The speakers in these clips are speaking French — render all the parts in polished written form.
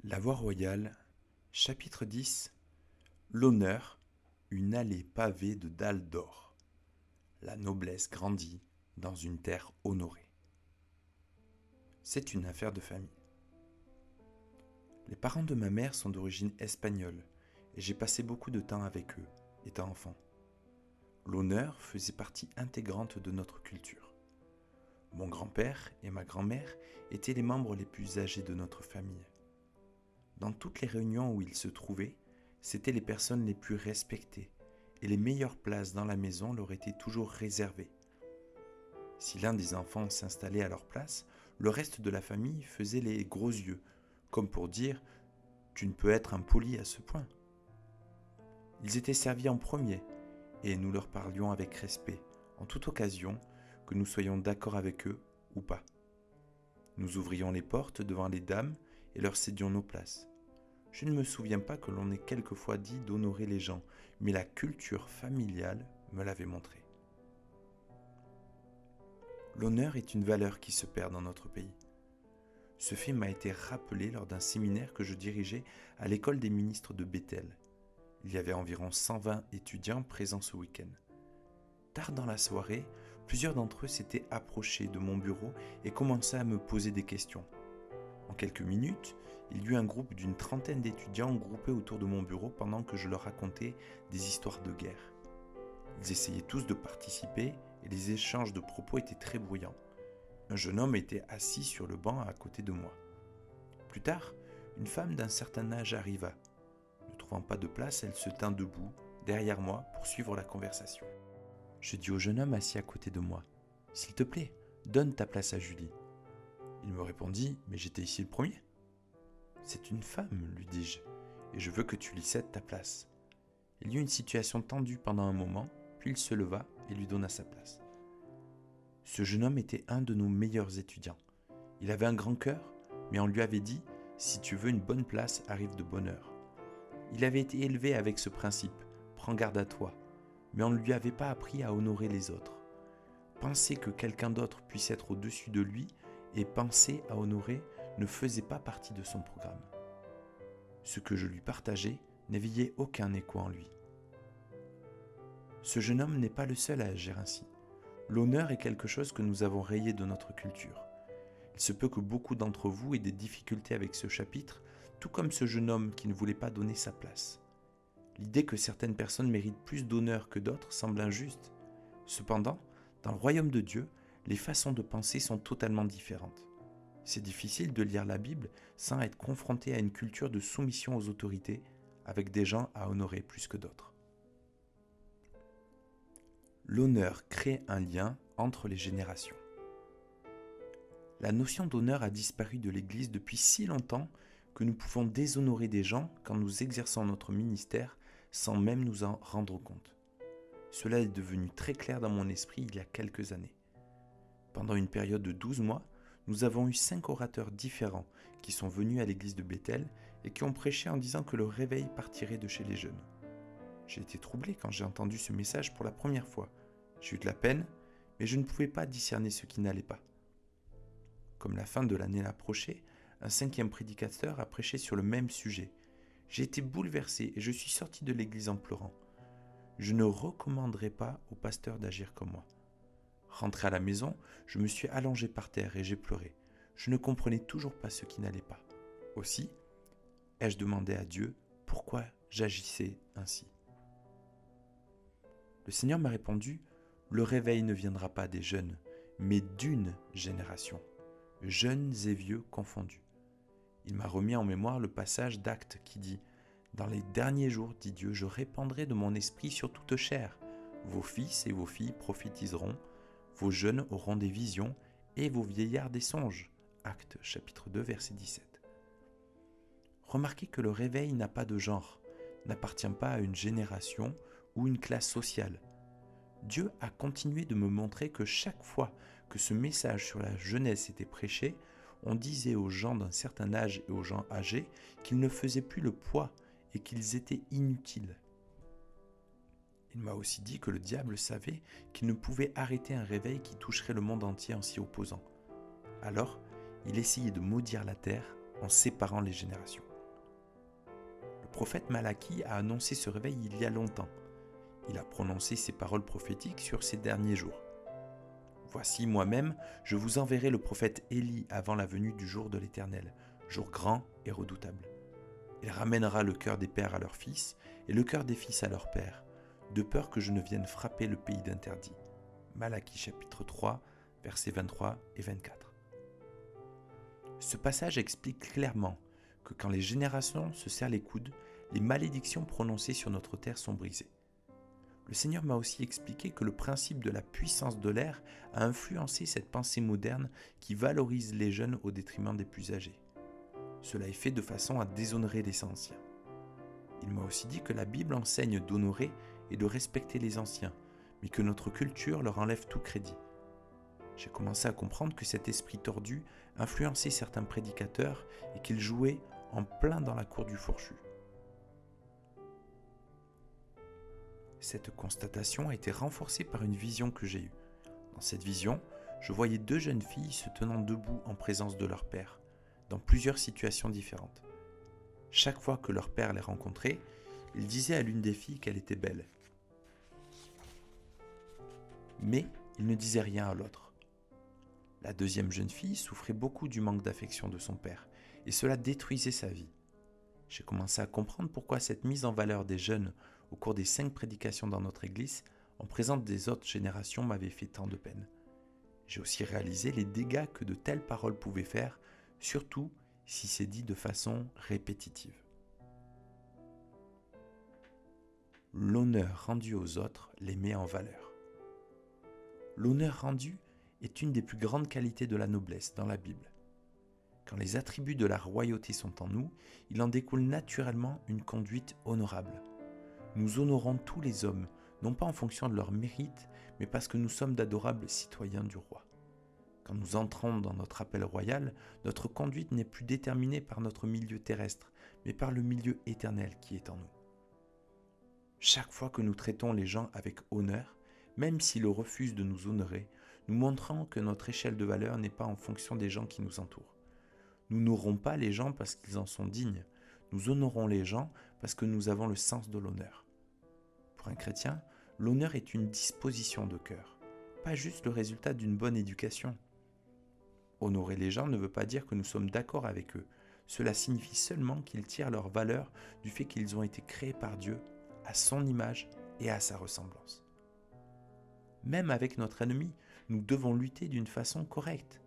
La voie royale, chapitre 10. L'honneur, une allée pavée de dalles d'or. La noblesse grandit dans une terre honorée. C'est une affaire de famille. Les parents de ma mère sont d'origine espagnole et j'ai passé beaucoup de temps avec eux, étant enfant. L'honneur faisait partie intégrante de notre culture. Mon grand-père et ma grand-mère étaient les membres les plus âgés de notre famille. Dans toutes les réunions où ils se trouvaient, c'étaient les personnes les plus respectées et les meilleures places dans la maison leur étaient toujours réservées. Si l'un des enfants s'installait à leur place, le reste de la famille faisait les gros yeux, comme pour dire « Tu ne peux être impoli à ce point ». Ils étaient servis en premier et nous leur parlions avec respect, en toute occasion, que nous soyons d'accord avec eux ou pas. Nous ouvrions les portes devant les dames et leur cédions nos places. Je ne me souviens pas que l'on ait quelquefois dit d'honorer les gens, mais la culture familiale me l'avait montré. L'honneur est une valeur qui se perd dans notre pays. Ce fait m'a été rappelé lors d'un séminaire que je dirigeais à l'école des ministres de Bethel. Il y avait environ 120 étudiants présents ce week-end. Tard dans la soirée, plusieurs d'entre eux s'étaient approchés de mon bureau et commençaient à me poser des questions. En quelques minutes, il y eut un groupe d'une trentaine d'étudiants groupés autour de mon bureau pendant que je leur racontais des histoires de guerre. Ils essayaient tous de participer et les échanges de propos étaient très bruyants. Un jeune homme était assis sur le banc à côté de moi. Plus tard, une femme d'un certain âge arriva. Ne trouvant pas de place, elle se tint debout, derrière moi, pour suivre la conversation. Je dis au jeune homme assis à côté de moi, « S'il te plaît, donne ta place à Julie. » Il me répondit, « Mais j'étais ici le premier. » »« C'est une femme, lui dis-je, et je veux que tu lui cèdes ta place. » Il y eut une situation tendue pendant un moment, puis il se leva et lui donna sa place. Ce jeune homme était un de nos meilleurs étudiants. Il avait un grand cœur, mais on lui avait dit « Si tu veux une bonne place, arrive de bonne heure. » Il avait été élevé avec ce principe « Prends garde à toi », mais on ne lui avait pas appris à honorer les autres. Penser que quelqu'un d'autre puisse être au-dessus de lui et penser à honorer ne faisait pas partie de son programme. Ce que je lui partageais n'éveillait aucun écho en lui. Ce jeune homme n'est pas le seul à agir ainsi. L'honneur est quelque chose que nous avons rayé de notre culture. Il se peut que beaucoup d'entre vous aient des difficultés avec ce chapitre, tout comme ce jeune homme qui ne voulait pas donner sa place. L'idée que certaines personnes méritent plus d'honneur que d'autres semble injuste. Cependant, dans le royaume de Dieu, les façons de penser sont totalement différentes. C'est difficile de lire la Bible sans être confronté à une culture de soumission aux autorités, avec des gens à honorer plus que d'autres. L'honneur crée un lien entre les générations. La notion d'honneur a disparu de l'Église depuis si longtemps que nous pouvons déshonorer des gens quand nous exerçons notre ministère sans même nous en rendre compte. Cela est devenu très clair dans mon esprit il y a quelques années. Pendant une période de 12 mois, nous avons eu 5 orateurs différents qui sont venus à l'église de Bethel et qui ont prêché en disant que le réveil partirait de chez les jeunes. J'ai été troublé quand j'ai entendu ce message pour la première fois. J'ai eu de la peine, mais je ne pouvais pas discerner ce qui n'allait pas. Comme la fin de l'année approchait, un 5e prédicateur a prêché sur le même sujet. J'ai été bouleversé et je suis sorti de l'église en pleurant. Je ne recommanderais pas au pasteur d'agir comme moi. Rentré à la maison, je me suis allongé par terre et j'ai pleuré. Je ne comprenais toujours pas ce qui n'allait pas. Aussi, ai-je demandé à Dieu pourquoi j'agissais ainsi. Le Seigneur m'a répondu, « Le réveil ne viendra pas des jeunes, mais d'une génération, jeunes et vieux confondus. » Il m'a remis en mémoire le passage d'Actes qui dit « Dans les derniers jours, dit Dieu, je répandrai de mon esprit sur toute chair. Vos fils et vos filles prophétiseront, vos jeunes auront des visions et vos vieillards des songes. » Actes chapitre 2, verset 17. Remarquez que le réveil n'a pas de genre, n'appartient pas à une génération ou une classe sociale. Dieu a continué de me montrer que chaque fois que ce message sur la jeunesse était prêché, on disait aux gens d'un certain âge et aux gens âgés qu'ils ne faisaient plus le poids et qu'ils étaient inutiles. Il m'a aussi dit que le diable savait qu'il ne pouvait arrêter un réveil qui toucherait le monde entier en s'y opposant. Alors, il essayait de maudire la terre en séparant les générations. prophète Malachie a annoncé ce réveil il y a longtemps. Il a prononcé ces paroles prophétiques sur ces derniers jours. Voici moi-même, je vous enverrai le prophète Élie avant la venue du jour de l'Éternel, jour grand et redoutable. Il ramènera le cœur des pères à leurs fils et le cœur des fils à leurs pères, de peur que je ne vienne frapper le pays d'interdit. Malachie chapitre 3, versets 23 et 24. Ce passage explique clairement que quand les générations se serrent les coudes, les malédictions prononcées sur notre terre sont brisées. Le Seigneur m'a aussi expliqué que le principe de la puissance de l'air a influencé cette pensée moderne qui valorise les jeunes au détriment des plus âgés. Cela est fait de façon à déshonorer les anciens. Il m'a aussi dit que la Bible enseigne d'honorer et de respecter les anciens, mais que notre culture leur enlève tout crédit. J'ai commencé à comprendre que cet esprit tordu influençait certains prédicateurs et qu'ils jouaient en plein dans la cour du fourchu. Cette constatation a été renforcée par une vision que j'ai eue. Dans cette vision, je voyais 2 jeunes filles se tenant debout en présence de leur père, dans plusieurs situations différentes. Chaque fois que leur père les rencontrait, il disait à l'une des filles qu'elle était belle. Mais il ne disait rien à l'autre. La deuxième jeune fille souffrait beaucoup du manque d'affection de son père, et cela détruisait sa vie. J'ai commencé à comprendre pourquoi cette mise en valeur des jeunes au cours des 5 prédications dans notre église, en présence des autres générations, m'avait fait tant de peine. J'ai aussi réalisé les dégâts que de telles paroles pouvaient faire, surtout si c'est dit de façon répétitive. L'honneur rendu aux autres les met en valeur. L'honneur rendu est une des plus grandes qualités de la noblesse dans la Bible. Quand les attributs de la royauté sont en nous, il en découle naturellement une conduite honorable. Nous honorons tous les hommes, non pas en fonction de leur mérite, mais parce que nous sommes d'adorables citoyens du roi. Quand nous entrons dans notre appel royal, notre conduite n'est plus déterminée par notre milieu terrestre, mais par le milieu éternel qui est en nous. Chaque fois que nous traitons les gens avec honneur, même s'ils refusent de nous honorer, nous montrons que notre échelle de valeur n'est pas en fonction des gens qui nous entourent. Nous n'honorons pas les gens parce qu'ils en sont dignes, nous honorons les gens parce que nous avons le sens de l'honneur. Pour un chrétien, l'honneur est une disposition de cœur, pas juste le résultat d'une bonne éducation. Honorer les gens ne veut pas dire que nous sommes d'accord avec eux, cela signifie seulement qu'ils tirent leur valeur du fait qu'ils ont été créés par Dieu, à son image et à sa ressemblance. Même avec notre ennemi, nous devons lutter d'une façon correcte.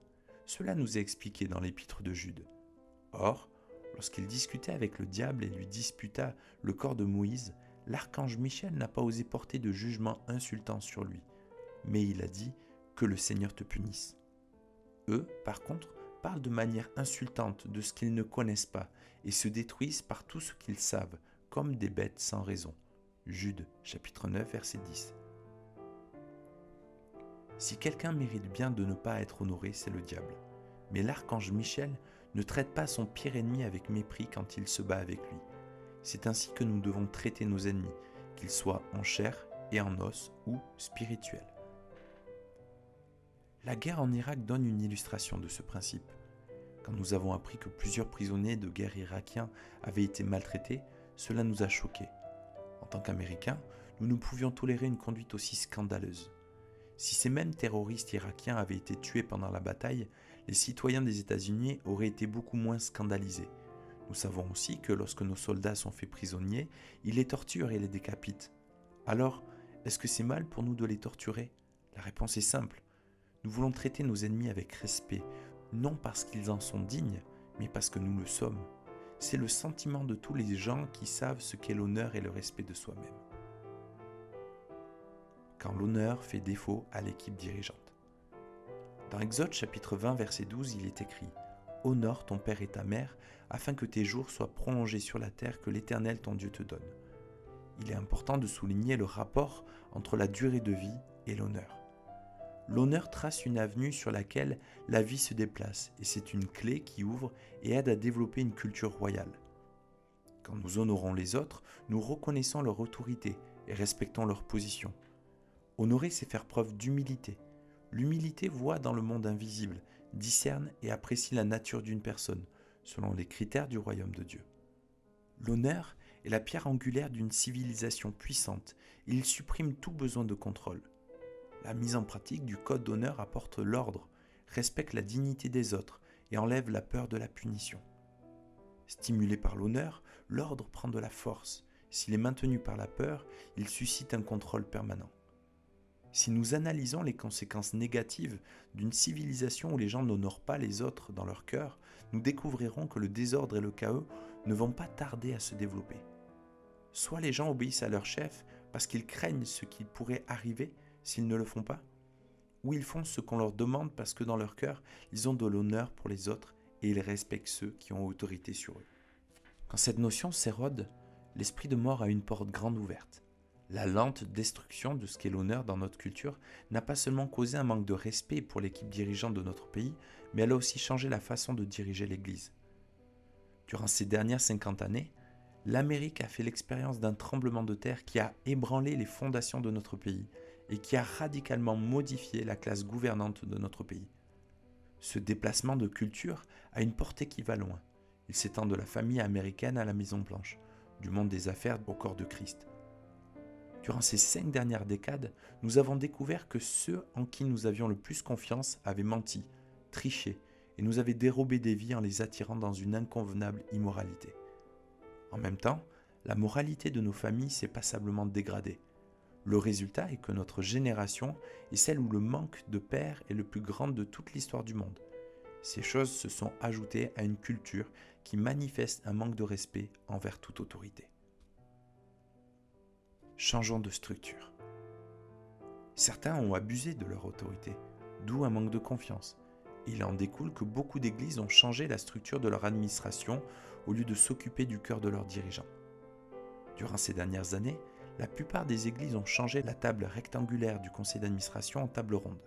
Cela nous est expliqué dans l'épître de Jude. Or, lorsqu'il discutait avec le diable et lui disputa le corps de Moïse, l'archange Michel n'a pas osé porter de jugement insultant sur lui, mais il a dit que le Seigneur te punisse. Eux, par contre, parlent de manière insultante de ce qu'ils ne connaissent pas et se détruisent par tout ce qu'ils savent, comme des bêtes sans raison. Jude, chapitre 9, verset 10. Si quelqu'un mérite bien de ne pas être honoré, c'est le diable. Mais l'archange Michel ne traite pas son pire ennemi avec mépris quand il se bat avec lui. C'est ainsi que nous devons traiter nos ennemis, qu'ils soient en chair et en os ou spirituels. La guerre en Irak donne une illustration de ce principe. Quand nous avons appris que plusieurs prisonniers de guerre irakiens avaient été maltraités, cela nous a choqués. En tant qu'Américains, nous ne pouvions tolérer une conduite aussi scandaleuse. Si ces mêmes terroristes irakiens avaient été tués pendant la bataille, les citoyens des États-Unis auraient été beaucoup moins scandalisés. Nous savons aussi que lorsque nos soldats sont faits prisonniers, ils les torturent et les décapitent. Alors, est-ce que c'est mal pour nous de les torturer ? La réponse est simple. Nous voulons traiter nos ennemis avec respect, non parce qu'ils en sont dignes, mais parce que nous le sommes. C'est le sentiment de tous les gens qui savent ce qu'est l'honneur et le respect de soi-même. Quand l'honneur fait défaut à l'équipe dirigeante. Dans Exode chapitre 20 verset 12, il est écrit « Honore ton père et ta mère, afin que tes jours soient prolongés sur la terre que l'Éternel ton Dieu te donne. » Il est important de souligner le rapport entre la durée de vie et l'honneur. L'honneur trace une avenue sur laquelle la vie se déplace et c'est une clé qui ouvre et aide à développer une culture royale. Quand nous honorons les autres, nous reconnaissons leur autorité et respectons leur position. Honorer, c'est faire preuve d'humilité. L'humilité voit dans le monde invisible, discerne et apprécie la nature d'une personne, selon les critères du royaume de Dieu. L'honneur est la pierre angulaire d'une civilisation puissante et il supprime tout besoin de contrôle. La mise en pratique du code d'honneur apporte l'ordre, respecte la dignité des autres et enlève la peur de la punition. Stimulé par l'honneur, l'ordre prend de la force. S'il est maintenu par la peur, il suscite un contrôle permanent. Si nous analysons les conséquences négatives d'une civilisation où les gens n'honorent pas les autres dans leur cœur, nous découvrirons que le désordre et le chaos ne vont pas tarder à se développer. Soit les gens obéissent à leur chef parce qu'ils craignent ce qui pourrait arriver s'ils ne le font pas, ou ils font ce qu'on leur demande parce que dans leur cœur, ils ont de l'honneur pour les autres et ils respectent ceux qui ont autorité sur eux. Quand cette notion s'érode, l'esprit de mort a une porte grande ouverte. La lente destruction de ce qu'est l'honneur dans notre culture n'a pas seulement causé un manque de respect pour l'équipe dirigeante de notre pays, mais elle a aussi changé la façon de diriger l'Église. Durant ces dernières 50 années, l'Amérique a fait l'expérience d'un tremblement de terre qui a ébranlé les fondations de notre pays et qui a radicalement modifié la classe gouvernante de notre pays. Ce déplacement de culture a une portée qui va loin. Il s'étend de la famille américaine à la Maison-Blanche, du monde des affaires au corps de Christ. Durant ces 5 dernières décades, nous avons découvert que ceux en qui nous avions le plus confiance avaient menti, triché et nous avaient dérobé des vies en les attirant dans une inconvenable immoralité. En même temps, la moralité de nos familles s'est passablement dégradée. Le résultat est que notre génération est celle où le manque de pères est le plus grand de toute l'histoire du monde. Ces choses se sont ajoutées à une culture qui manifeste un manque de respect envers toute autorité. Changeons de structure. Certains ont abusé de leur autorité, d'où un manque de confiance. Il en découle que beaucoup d'églises ont changé la structure de leur administration au lieu de s'occuper du cœur de leurs dirigeants. Durant ces dernières années, la plupart des églises ont changé la table rectangulaire du conseil d'administration en table ronde.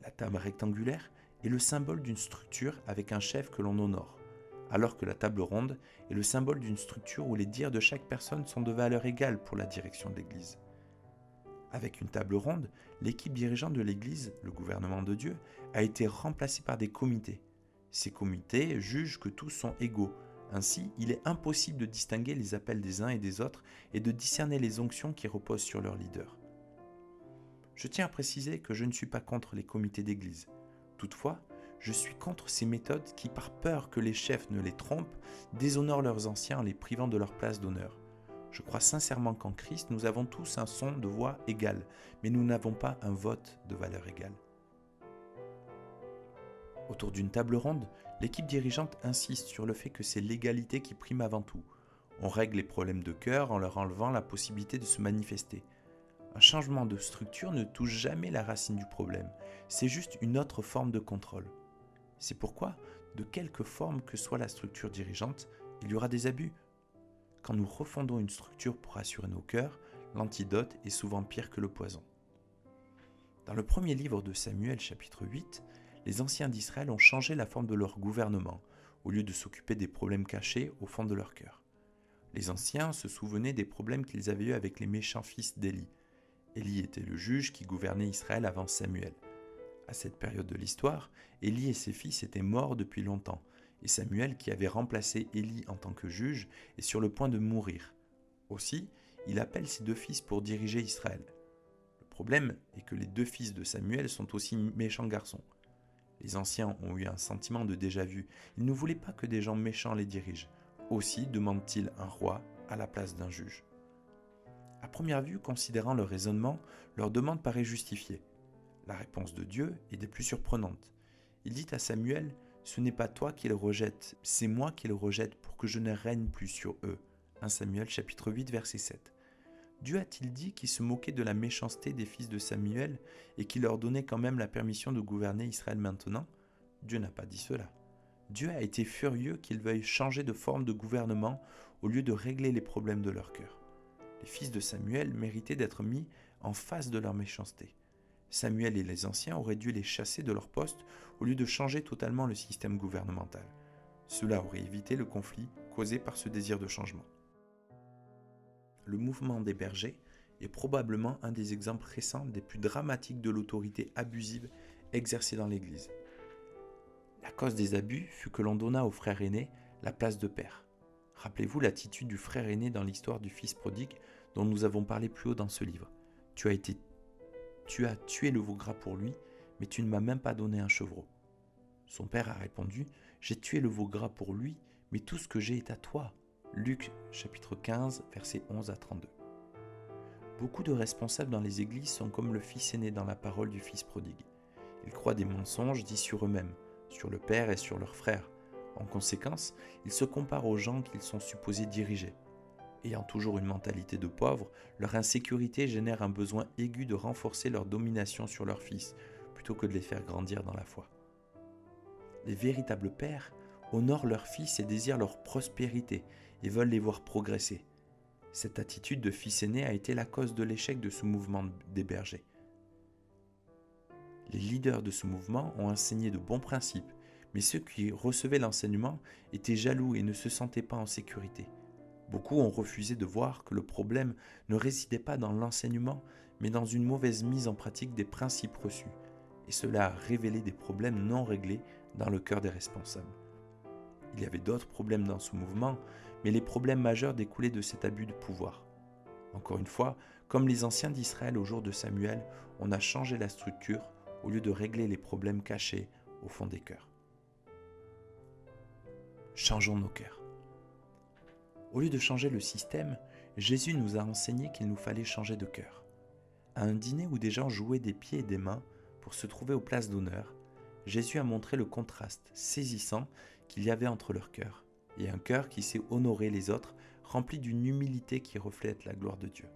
La table rectangulaire est le symbole d'une structure avec un chef que l'on honore, alors que la table ronde est le symbole d'une structure où les dires de chaque personne sont de valeur égale pour la direction de l'Église. Avec une table ronde, l'équipe dirigeante de l'Église, le gouvernement de Dieu, a été remplacée par des comités. Ces comités jugent que tous sont égaux. Ainsi, il est impossible de distinguer les appels des uns et des autres et de discerner les onctions qui reposent sur leur leader. Je tiens à préciser que je ne suis pas contre les comités d'église. Toutefois, je suis contre ces méthodes qui, par peur que les chefs ne les trompent, déshonorent leurs anciens en les privant de leur place d'honneur. Je crois sincèrement qu'en Christ, nous avons tous un son de voix égal, mais nous n'avons pas un vote de valeur égale. Autour d'une table ronde, l'équipe dirigeante insiste sur le fait que c'est l'égalité qui prime avant tout. On règle les problèmes de cœur en leur enlevant la possibilité de se manifester. Un changement de structure ne touche jamais la racine du problème, c'est juste une autre forme de contrôle. C'est pourquoi, de quelque forme que soit la structure dirigeante, il y aura des abus. Quand nous refondons une structure pour assurer nos cœurs, l'antidote est souvent pire que le poison. Dans le premier livre de Samuel, chapitre 8, les anciens d'Israël ont changé la forme de leur gouvernement, au lieu de s'occuper des problèmes cachés au fond de leur cœur. Les anciens se souvenaient des problèmes qu'ils avaient eus avec les méchants fils d'Élie. Élie était le juge qui gouvernait Israël avant Samuel. À cette période de l'histoire, Élie et ses fils étaient morts depuis longtemps, et Samuel, qui avait remplacé Élie en tant que juge, est sur le point de mourir. Aussi, il appelle ses 2 fils pour diriger Israël. Le problème est que les 2 fils de Samuel sont aussi méchants garçons. Les anciens ont eu un sentiment de déjà-vu. Ils ne voulaient pas que des gens méchants les dirigent. Aussi demandent-ils un roi à la place d'un juge. À première vue, considérant leur raisonnement, leur demande paraît justifiée. La réponse de Dieu est des plus surprenantes. Il dit à Samuel, « Ce n'est pas toi qu'ils rejettent, c'est moi qu'ils rejettent pour que je ne règne plus sur eux. » 1 Samuel chapitre 8 verset 7. Dieu a-t-il dit qu'il se moquait de la méchanceté des fils de Samuel et qu'il leur donnait quand même la permission de gouverner Israël maintenant? Dieu n'a pas dit cela. Dieu a été furieux qu'ils veuillent changer de forme de gouvernement au lieu de régler les problèmes de leur cœur. Les fils de Samuel méritaient d'être mis en face de leur méchanceté. Samuel et les anciens auraient dû les chasser de leur poste au lieu de changer totalement le système gouvernemental. Cela aurait évité le conflit causé par ce désir de changement. Le mouvement des bergers est probablement un des exemples récents des plus dramatiques de l'autorité abusive exercée dans l'Église. La cause des abus fut que l'on donna aux frères aînés la place de père. Rappelez-vous l'attitude du frère aîné dans l'histoire du fils prodigue dont nous avons parlé plus haut dans ce livre. Tu as tué le veau gras pour lui, mais tu ne m'as même pas donné un chevreau. Son père a répondu, j'ai tué le veau gras pour lui, mais tout ce que j'ai est à toi. Luc chapitre 15, versets 11 à 32. Beaucoup de responsables dans les églises sont comme le fils aîné dans la parole du fils prodigue. Ils croient des mensonges dits sur eux-mêmes, sur le père et sur leurs frères. En conséquence, ils se comparent aux gens qu'ils sont supposés diriger. Ayant toujours une mentalité de pauvre, leur insécurité génère un besoin aigu de renforcer leur domination sur leurs fils, plutôt que de les faire grandir dans la foi. Les véritables pères honorent leurs fils et désirent leur prospérité et veulent les voir progresser. Cette attitude de fils aîné a été la cause de l'échec de ce mouvement des bergers. Les leaders de ce mouvement ont enseigné de bons principes, mais ceux qui recevaient l'enseignement étaient jaloux et ne se sentaient pas en sécurité. Beaucoup ont refusé de voir que le problème ne résidait pas dans l'enseignement, mais dans une mauvaise mise en pratique des principes reçus, et cela a révélé des problèmes non réglés dans le cœur des responsables. Il y avait d'autres problèmes dans ce mouvement, mais les problèmes majeurs découlaient de cet abus de pouvoir. Encore une fois, comme les anciens d'Israël au jour de Samuel, on a changé la structure au lieu de régler les problèmes cachés au fond des cœurs. Changeons nos cœurs. Au lieu de changer le système, Jésus nous a enseigné qu'il nous fallait changer de cœur. À un dîner où des gens jouaient des pieds et des mains pour se trouver aux places d'honneur, Jésus a montré le contraste saisissant qu'il y avait entre leurs cœurs et un cœur qui sait honorer les autres, rempli d'une humilité qui reflète la gloire de Dieu.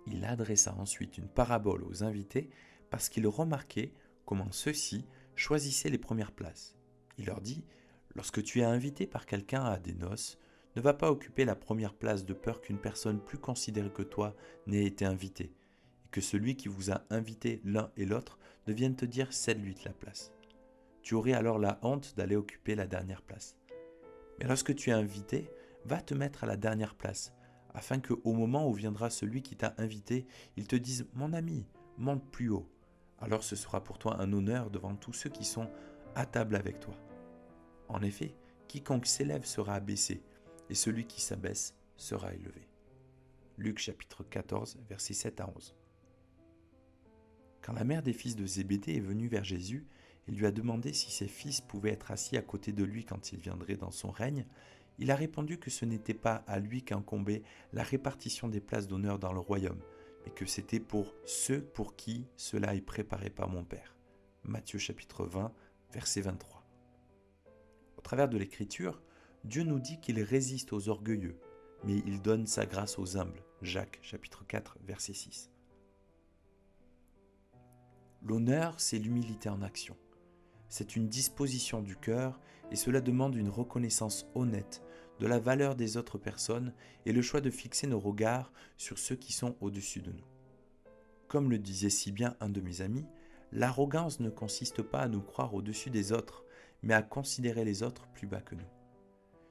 Il adressa ensuite une parabole aux invités parce qu'il remarquait comment ceux-ci choisissaient les premières places. Il leur dit « Lorsque tu es invité par quelqu'un à des noces, ne va pas occuper la première place de peur qu'une personne plus considérée que toi n'ait été invitée, et que celui qui vous a invité l'un et l'autre ne vienne te dire cède-lui la place. Tu aurais alors la honte d'aller occuper la dernière place. Mais lorsque tu es invité, va te mettre à la dernière place, afin qu'au moment où viendra celui qui t'a invité, il te dise « Mon ami, monte plus haut ». Alors ce sera pour toi un honneur devant tous ceux qui sont à table avec toi. En effet, quiconque s'élève sera abaissé, et celui qui s'abaisse sera élevé. Luc chapitre 14, versets 7 à 11. Quand la mère des fils de Zébédée est venue vers Jésus et lui a demandé si ses fils pouvaient être assis à côté de lui quand il viendrait dans son règne, il a répondu que ce n'était pas à lui qu'incombait la répartition des places d'honneur dans le royaume, mais que c'était pour ceux pour qui cela est préparé par mon Père. Matthieu chapitre 20, verset 23. Au travers de l'Écriture, Dieu nous dit qu'il résiste aux orgueilleux, mais il donne sa grâce aux humbles. Jacques chapitre 4, verset 6. L'honneur, c'est l'humilité en action. C'est une disposition du cœur et cela demande une reconnaissance honnête de la valeur des autres personnes et le choix de fixer nos regards sur ceux qui sont au-dessus de nous. Comme le disait si bien un de mes amis, l'arrogance ne consiste pas à nous croire au-dessus des autres, mais à considérer les autres plus bas que nous.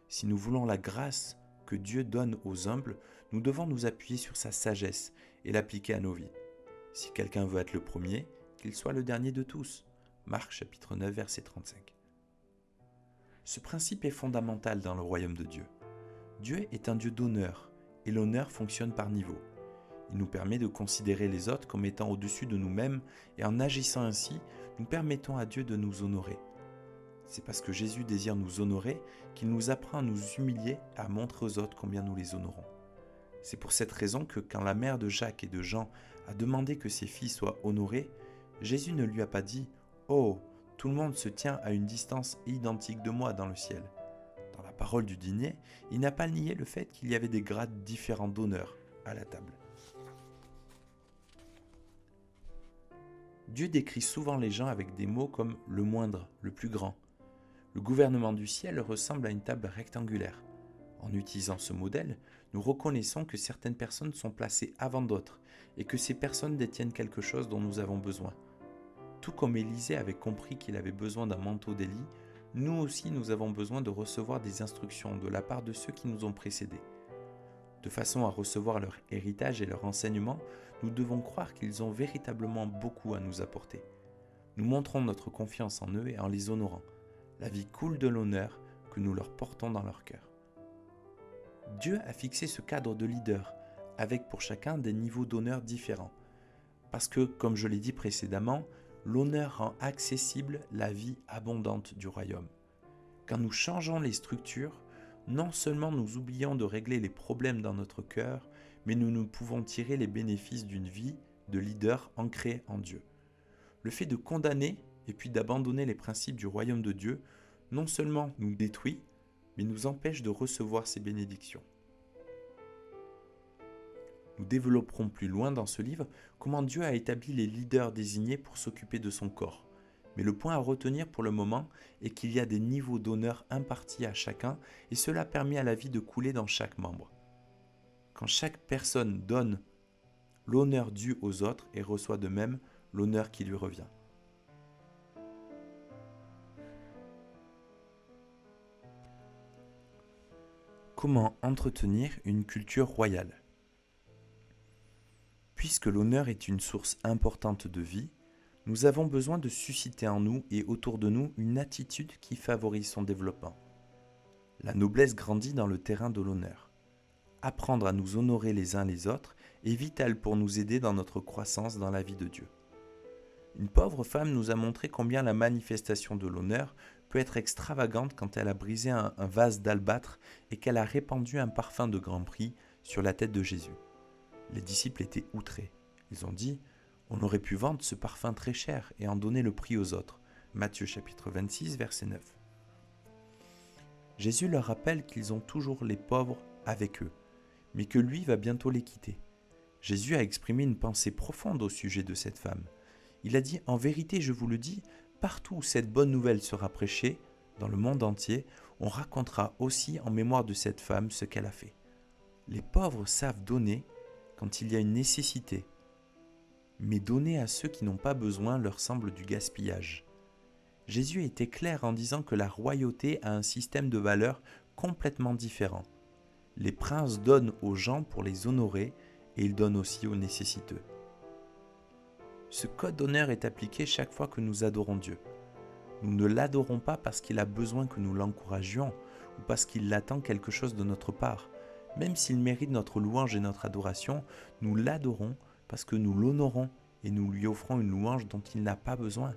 Si nous voulons la grâce que Dieu donne aux humbles, nous devons nous appuyer sur sa sagesse et l'appliquer à nos vies. Si quelqu'un veut être le premier, qu'il soit le dernier de tous. Marc chapitre 9, verset 35. Ce principe est fondamental dans le royaume de Dieu. Dieu est un Dieu d'honneur, et l'honneur fonctionne par niveau. Il nous permet de considérer les autres comme étant au-dessus de nous-mêmes, et en agissant ainsi, nous permettons à Dieu de nous honorer. C'est parce que Jésus désire nous honorer qu'il nous apprend à nous humilier et à montrer aux autres combien nous les honorons. C'est pour cette raison que quand la mère de Jacques et de Jean a demandé que ses filles soient honorées, Jésus ne lui a pas dit « Oh, tout le monde se tient à une distance identique de moi dans le ciel ». Dans la parole du dîner, il n'a pas nié le fait qu'il y avait des grades différents d'honneur à la table. Dieu décrit souvent les gens avec des mots comme le moindre, le plus grand. Le gouvernement du ciel ressemble à une table rectangulaire. En utilisant ce modèle, nous reconnaissons que certaines personnes sont placées avant d'autres et que ces personnes détiennent quelque chose dont nous avons besoin. Tout comme Élisée avait compris qu'il avait besoin d'un manteau d'Élie, nous aussi nous avons besoin de recevoir des instructions de la part de ceux qui nous ont précédés. De façon à recevoir leur héritage et leur enseignement, nous devons croire qu'ils ont véritablement beaucoup à nous apporter. Nous montrons notre confiance en eux et en les honorant. La vie coule de l'honneur que nous leur portons dans leur cœur. Dieu a fixé ce cadre de leader, avec pour chacun des niveaux d'honneur différents. Parce que, comme je l'ai dit précédemment, l'honneur rend accessible la vie abondante du royaume. Quand nous changeons les structures, non seulement nous oublions de régler les problèmes dans notre cœur, mais nous pouvons tirer les bénéfices d'une vie de leader ancrée en Dieu. Le fait de condamner et puis d'abandonner les principes du royaume de Dieu, non seulement nous détruit, mais nous empêche de recevoir ses bénédictions. Nous développerons plus loin dans ce livre comment Dieu a établi les leaders désignés pour s'occuper de son corps. Mais le point à retenir pour le moment est qu'il y a des niveaux d'honneur impartis à chacun et cela permet à la vie de couler dans chaque membre. Quand chaque personne donne l'honneur dû aux autres et reçoit de même l'honneur qui lui revient. Comment entretenir une culture royale ? Puisque l'honneur est une source importante de vie, nous avons besoin de susciter en nous et autour de nous une attitude qui favorise son développement. La noblesse grandit dans le terrain de l'honneur. Apprendre à nous honorer les uns les autres est vital pour nous aider dans notre croissance dans la vie de Dieu. Une pauvre femme nous a montré combien la manifestation de l'honneur peut être extravagante quand elle a brisé un vase d'albâtre et qu'elle a répandu un parfum de grand prix sur la tête de Jésus. Les disciples étaient outrés. Ils ont dit « On aurait pu vendre ce parfum très cher et en donner le prix aux autres. » Matthieu chapitre 26, verset 9. Jésus leur rappelle qu'ils ont toujours les pauvres avec eux, mais que lui va bientôt les quitter. Jésus a exprimé une pensée profonde au sujet de cette femme. Il a dit « En vérité, je vous le dis, partout où cette bonne nouvelle sera prêchée, dans le monde entier, on racontera aussi en mémoire de cette femme ce qu'elle a fait. » Les pauvres savent donner quand il y a une nécessité, mais donner à ceux qui n'ont pas besoin leur semble du gaspillage. Jésus était clair en disant que la royauté a un système de valeurs complètement différent. Les princes donnent aux gens pour les honorer et ils donnent aussi aux nécessiteux. Ce code d'honneur est appliqué chaque fois que nous adorons Dieu. Nous ne l'adorons pas parce qu'il a besoin que nous l'encouragions ou parce qu'il attend quelque chose de notre part. Même s'il mérite notre louange et notre adoration, nous l'adorons parce que nous l'honorons et nous lui offrons une louange dont il n'a pas besoin.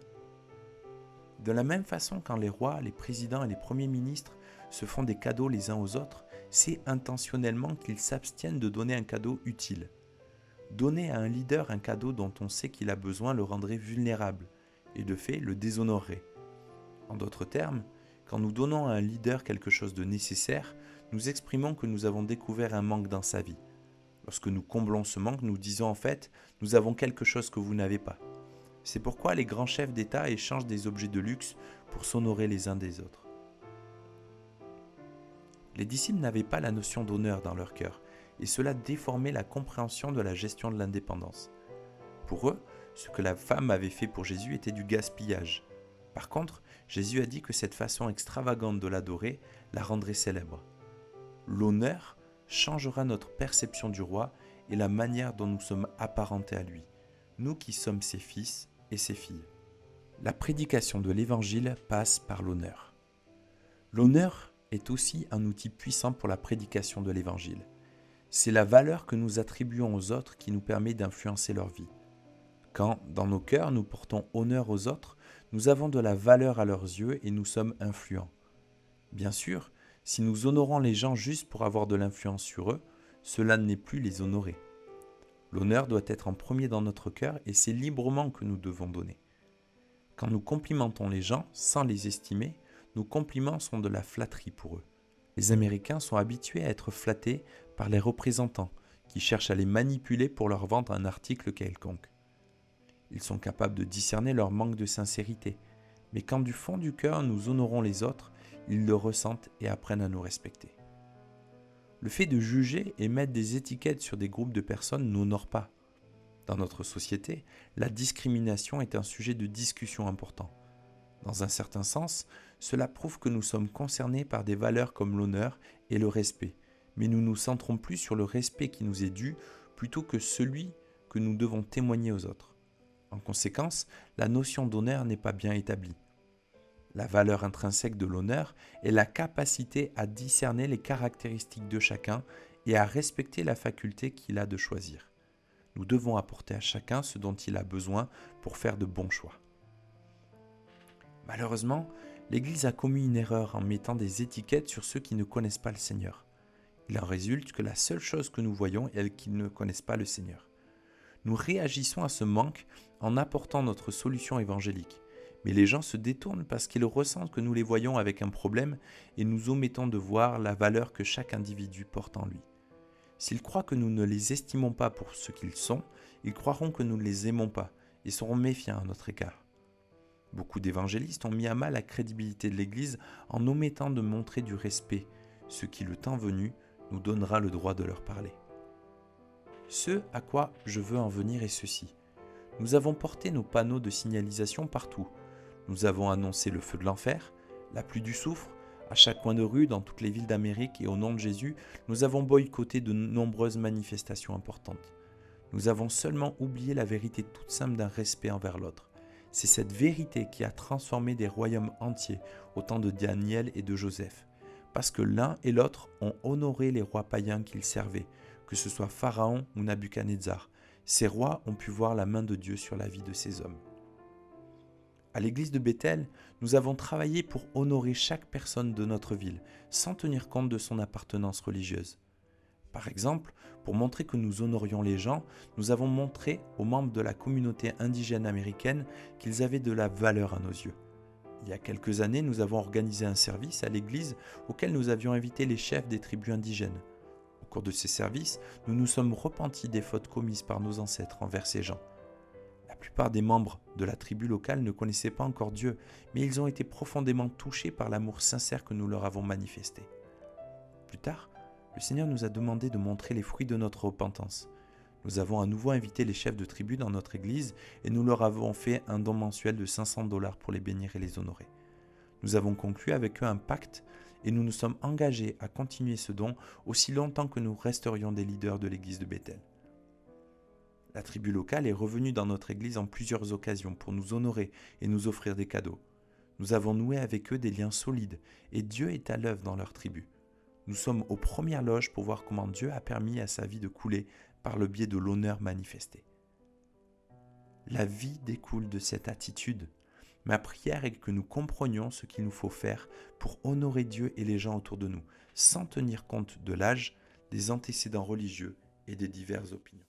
De la même façon, quand les rois, les présidents et les premiers ministres se font des cadeaux les uns aux autres, c'est intentionnellement qu'ils s'abstiennent de donner un cadeau utile. Donner à un leader un cadeau dont on sait qu'il a besoin le rendrait vulnérable et de fait le déshonorerait. En d'autres termes, quand nous donnons à un leader quelque chose de nécessaire, nous exprimons que nous avons découvert un manque dans sa vie. Lorsque nous comblons ce manque, nous disons en fait « nous avons quelque chose que vous n'avez pas ». C'est pourquoi les grands chefs d'État échangent des objets de luxe pour s'honorer les uns des autres. Les disciples n'avaient pas la notion d'honneur dans leur cœur, et cela déformait la compréhension de la gestion de l'indépendance. Pour eux, ce que la femme avait fait pour Jésus était du gaspillage. Par contre, Jésus a dit que cette façon extravagante de l'adorer la rendrait célèbre. L'honneur changera notre perception du roi et la manière dont nous sommes apparentés à lui, nous qui sommes ses fils et ses filles. La prédication de l'Évangile passe par l'honneur. L'honneur est aussi un outil puissant pour la prédication de l'Évangile. C'est la valeur que nous attribuons aux autres qui nous permet d'influencer leur vie. Quand, dans nos cœurs, nous portons honneur aux autres, nous avons de la valeur à leurs yeux et nous sommes influents. Bien sûr, si nous honorons les gens juste pour avoir de l'influence sur eux, cela n'est plus les honorer. L'honneur doit être en premier dans notre cœur et c'est librement que nous devons donner. Quand nous complimentons les gens sans les estimer, nos compliments sont de la flatterie pour eux. Les Américains sont habitués à être flattés par les représentants qui cherchent à les manipuler pour leur vendre un article quelconque. Ils sont capables de discerner leur manque de sincérité, mais quand du fond du cœur nous honorons les autres, ils le ressentent et apprennent à nous respecter. Le fait de juger et mettre des étiquettes sur des groupes de personnes n'honore pas. Dans notre société, la discrimination est un sujet de discussion important. Dans un certain sens, cela prouve que nous sommes concernés par des valeurs comme l'honneur et le respect, mais nous nous centrons plus sur le respect qui nous est dû plutôt que celui que nous devons témoigner aux autres. En conséquence, la notion d'honneur n'est pas bien établie. La valeur intrinsèque de l'honneur est la capacité à discerner les caractéristiques de chacun et à respecter la faculté qu'il a de choisir. Nous devons apporter à chacun ce dont il a besoin pour faire de bons choix. Malheureusement, l'Église a commis une erreur en mettant des étiquettes sur ceux qui ne connaissent pas le Seigneur. Il en résulte que la seule chose que nous voyons est qu'ils ne connaissent pas le Seigneur. Nous réagissons à ce manque en apportant notre solution évangélique. Mais les gens se détournent parce qu'ils ressentent que nous les voyons avec un problème et nous omettons de voir la valeur que chaque individu porte en lui. S'ils croient que nous ne les estimons pas pour ce qu'ils sont, ils croiront que nous ne les aimons pas et seront méfiants à notre égard. Beaucoup d'évangélistes ont mis à mal la crédibilité de l'Église en omettant de montrer du respect, ce qui, le temps venu, nous donnera le droit de leur parler. Ce à quoi je veux en venir est ceci. Nous avons porté nos panneaux de signalisation partout. Nous avons annoncé le feu de l'enfer, la pluie du soufre, à chaque coin de rue, dans toutes les villes d'Amérique et au nom de Jésus, nous avons boycotté de nombreuses manifestations importantes. Nous avons seulement oublié la vérité toute simple d'un respect envers l'autre. C'est cette vérité qui a transformé des royaumes entiers au temps de Daniel et de Joseph, parce que l'un et l'autre ont honoré les rois païens qu'ils servaient, que ce soit Pharaon ou Nabuchodonosor. Ces rois ont pu voir la main de Dieu sur la vie de ces hommes. À l'église de Bethel, nous avons travaillé pour honorer chaque personne de notre ville, sans tenir compte de son appartenance religieuse. Par exemple, pour montrer que nous honorions les gens, nous avons montré aux membres de la communauté indigène américaine qu'ils avaient de la valeur à nos yeux. Il y a quelques années, nous avons organisé un service à l'église auquel nous avions invité les chefs des tribus indigènes. Au cours de ces services, nous nous sommes repentis des fautes commises par nos ancêtres envers ces gens. La plupart des membres de la tribu locale ne connaissaient pas encore Dieu, mais ils ont été profondément touchés par l'amour sincère que nous leur avons manifesté. Plus tard, le Seigneur nous a demandé de montrer les fruits de notre repentance. Nous avons à nouveau invité les chefs de tribu dans notre église et nous leur avons fait un don mensuel de $500 pour les bénir et les honorer. Nous avons conclu avec eux un pacte et nous nous sommes engagés à continuer ce don aussi longtemps que nous resterions des leaders de l'église de Bethel. La tribu locale est revenue dans notre église en plusieurs occasions pour nous honorer et nous offrir des cadeaux. Nous avons noué avec eux des liens solides et Dieu est à l'œuvre dans leur tribu. Nous sommes aux premières loges pour voir comment Dieu a permis à sa vie de couler par le biais de l'honneur manifesté. La vie découle de cette attitude. Ma prière est que nous comprenions ce qu'il nous faut faire pour honorer Dieu et les gens autour de nous, sans tenir compte de l'âge, des antécédents religieux et des diverses opinions.